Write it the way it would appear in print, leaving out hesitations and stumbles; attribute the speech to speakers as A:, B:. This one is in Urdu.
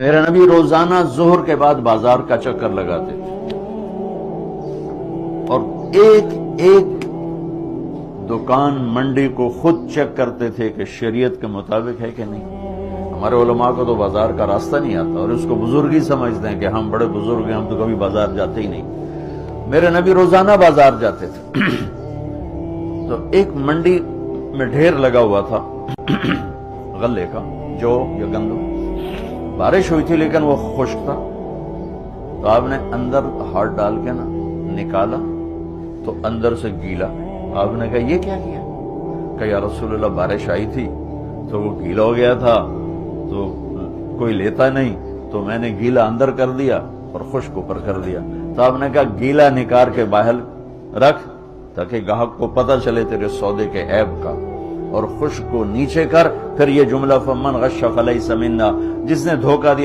A: میرے نبی روزانہ ظہر کے بعد بازار کا چکر لگاتے تھے اور ایک ایک دکان منڈی کو خود چیک کرتے تھے کہ شریعت کے مطابق ہے کہ نہیں۔ ہمارے علماء کو تو بازار کا راستہ نہیں آتا اور اس کو بزرگی سمجھتے ہیں کہ ہم بڑے بزرگ ہیں، ہم تو کبھی بازار جاتے ہی نہیں۔ میرے نبی روزانہ بازار جاتے تھے تو ایک منڈی میں ڈھیر لگا ہوا تھا غلے کا، جو یا گندم۔ بارش ہوئی تھی لیکن وہ خشک تھا، تو آپ نے اندر ہاتھ ڈال کے نا نکالا تو اندر سے گیلا۔ آپ نے کہا یہ کیا کیا؟ کہ یا رسول اللہ بارش آئی تھی تو وہ گیلا ہو گیا تھا تو کوئی لیتا نہیں، تو میں نے گیلا اندر کر دیا اور خشک اوپر کر دیا۔ تو آپ نے کہا گیلا نکار کے باہر رکھ تاکہ گاہک کو پتہ چلے تیرے سودے کے عیب کا، اور خشک کو نیچے کر۔ پھر یہ جملہ فمن غش فلیس منا، جس نے دھوکہ دیا